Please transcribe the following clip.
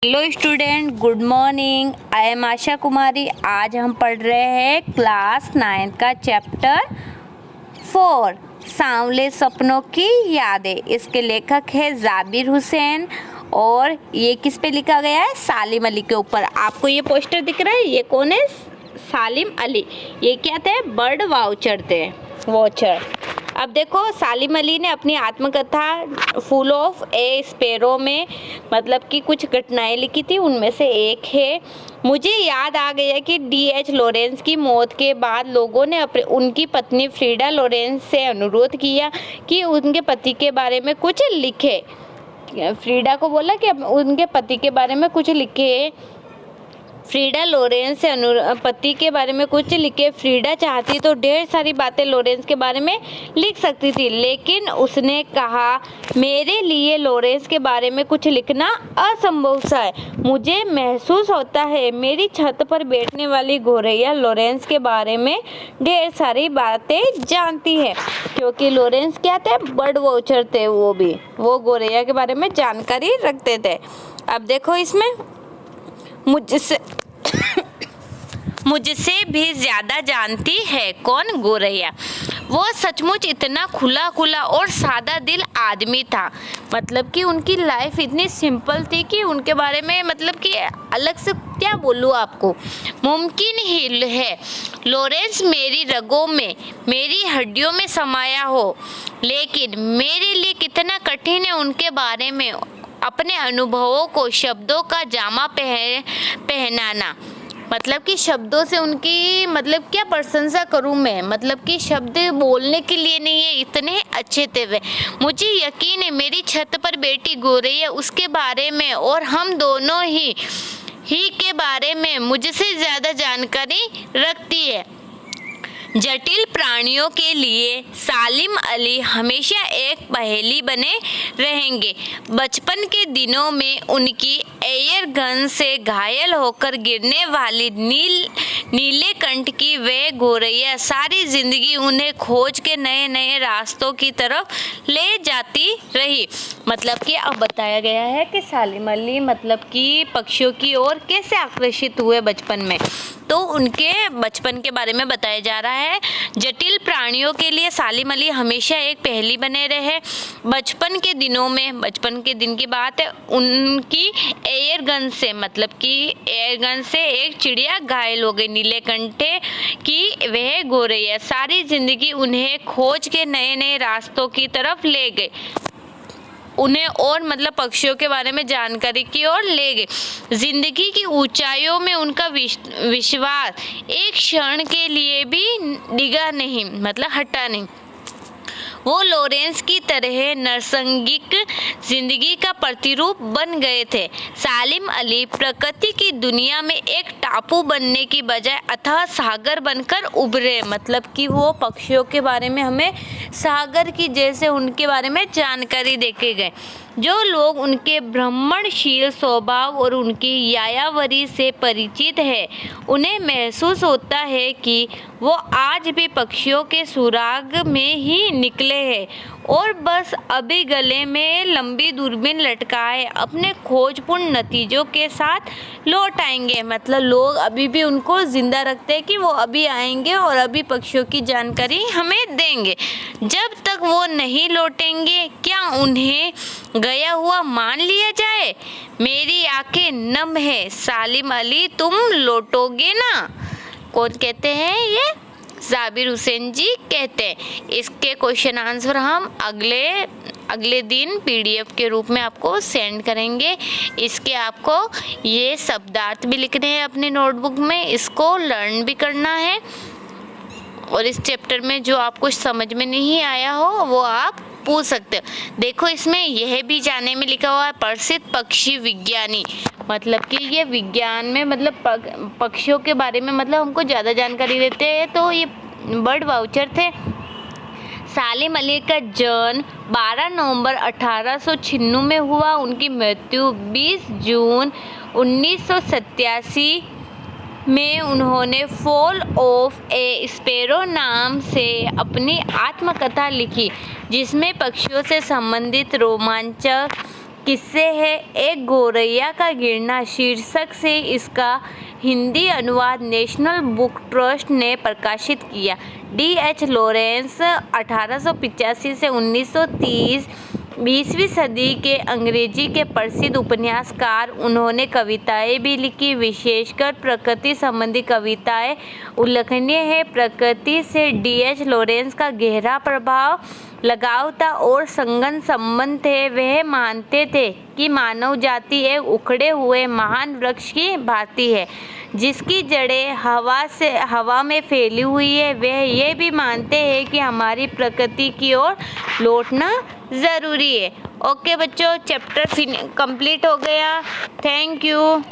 Hello student, good morning. I am Asha Kumari. आज हम पढ़ रहे हैं क्लास 9 का चैप्टर 4 सांवले सपनों की यादें। इसके लेखक है जाबिर हुसैन और ये किस पे लिखा गया है? सालिम अली के ऊपर। आपको ये पोस्टर दिख रहा है, ये कौन है? सालिम अली। ये क्या थे? Bird watcher. अब देखो, सालिम अली ने अपनी आत्मकथा फुल ऑफ ए स्पैरो में मतलब कि कुछ घटनाएं लिखी थी। उनमें से एक है, मुझे याद आ गया कि D.H. लॉरेंस की मौत के बाद लोगों ने उनकी पत्नी फ्रीडा लॉरेंस से अनुरोध किया कि उनके पति के बारे में कुछ लिखे। फ्रीडा को बोला कि उनके पति के बारे में कुछ लिखे। फ्रीडा लॉरेंस से पति के बारे में कुछ लिखे। फ्रीडा चाहती तो ढेर सारी बातें लॉरेंस के बारे में लिख सकती थी, लेकिन उसने कहा, मेरे लिए लॉरेंस के बारे में कुछ लिखना असंभव सा है। मुझे महसूस होता है मेरी छत पर बैठने वाली गौरैया लॉरेंस के बारे में ढेर सारी बातें जानती है, क्योंकि लॉरेंस क्या थे? बर्ड वॉचर थे। वो गौरैया के बारे में जानकारी रखते थे। अब देखो, इसमें मुझसे भी ज्यादा जानती है कौन? गौरैया। वो सचमुच इतना खुला और सादा दिल आदमी था। मतलब कि उनकी लाइफ इतनी सिंपल थी कि उनके बारे में मतलब कि अलग से क्या बोलूँ आपको। मुमकिन ही है लॉरेंस मेरी रगों में, मेरी हड्डियों में समाया हो, लेकिन मेरे लिए कितना कठिन है उनके बारे में अपने अनुभवों को शब्दों का जामा पहनाना। मतलब कि शब्दों से उनकी मतलब क्या प्रशंसा करूं मैं, मतलब कि शब्द बोलने के लिए नहीं है, इतने अच्छे थे वे। मुझे यकीन है मेरी छत पर बैठी गौरैया उसके बारे में और हम दोनों ही के बारे में मुझसे ज़्यादा जानकारी रखती है। जटिल प्राणियों के लिए सालिम अली हमेशा एक पहेली बने रहेंगे। बचपन के दिनों में उनकी एयर गन से घायल होकर गिरने वाली नीले कंठ की वह गौरैया सारी जिंदगी उन्हें खोज के नए नए रास्तों की तरफ ले जाती रही। मतलब कि अब बताया गया है कि सालिम अली मतलब कि पक्षियों की ओर कैसे आकर्षित हुए बचपन में, तो उनके बचपन के बारे में बताया जा रहा है। जटिल प्राणियों के लिए सालिम अली हमेशा एक पहेली बने रहे। बचपन के दिनों में, बचपन के दिन की बात है, उनकी एयर गन से मतलब कि एयर गन से एक चिड़िया घायल हो गई। नीले कंठे की वह गौरैया सारी जिंदगी उन्हें खोज के नए नए रास्तों की तरफ ले गए, उन्हें और मतलब पक्षियों के बारे में जानकारी की ओर ले गए। जिंदगी की ऊंचाइयों में उनका विश्वास एक क्षण के लिए भी डिगा नहीं, मतलब हटा नहीं। वो लॉरेंस की तरह नैसर्गिक जिंदगी का प्रतिरूप बन गए थे। सालिम अली प्रकृति की दुनिया में एक टापू बनने की बजाय अथाह सागर बनकर उभरे। मतलब कि वो पक्षियों के बारे में हमें सागर की जैसे उनके बारे में जानकारी देके गए। जो लोग उनके भ्रमणशील स्वभाव और उनकी यायावरी से परिचित है, उन्हें महसूस होता है कि वो आज भी पक्षियों के सुराग में ही निकले हैं और बस अभी गले में लंबी दूरबीन लटकाए अपने खोजपूर्ण नतीजों के साथ लौट आएंगे। मतलब लोग अभी भी उनको जिंदा रखते हैं कि वो अभी आएंगे और अभी पक्षियों की जानकारी हमें देंगे। जब तक वो नहीं लौटेंगे, क्या उन्हें गया हुआ मान लिया जाए? मेरी आंखें नम है सालिम अली, तुम लौटोगे ना? कौन कहते हैं? ये जाबिर हुसैन जी कहते हैं। इसके क्वेश्चन आंसर हम अगले दिन PDF के रूप में आपको सेंड करेंगे। इसके आपको ये शब्दार्थ भी लिखने हैं अपने नोटबुक में, इसको लर्न भी करना है। और इस चैप्टर में जो आपको समझ में नहीं आया हो वो आप पूछ सकते हो। देखो, इसमें यह भी जानने में लिखा हुआ है, प्रसिद्ध पक्षी विज्ञानी। मतलब कि ये विज्ञान में मतलब पक्षियों के बारे में मतलब हमको ज़्यादा जानकारी देते हैं, तो ये बर्ड वॉचर थे। सालिम अली का जन्म 12 नवंबर 1896 में हुआ। उनकी मृत्यु 20 जून 1987 में उन्होंने फॉल ऑफ ए स्पैरो नाम से अपनी आत्मकथा लिखी, जिसमें पक्षियों से संबंधित रोमांचक किस्से है एक गौरैया का गिरना शीर्षक से इसका हिंदी अनुवाद नेशनल बुक ट्रस्ट ने प्रकाशित किया। D.H. लॉरेंस 1885 से 1930 20वीं सदी के अंग्रेजी के प्रसिद्ध उपन्यासकार। उन्होंने कविताएं भी लिखी, विशेषकर प्रकृति संबंधी कविताएं उल्लेखनीय है। प्रकृति से D.H. लॉरेंस का गहरा लगाव था और संगत संबंध थे। वह मानते थे कि मानव जाति एक उखड़े हुए महान वृक्ष की भांति है जिसकी जड़ें हवा में फैली हुई है। वह ये भी मानते हैं कि हमारी प्रकृति की ओर लौटना ज़रूरी है। ओके बच्चों, चैप्टर कंप्लीट हो गया। Thank you.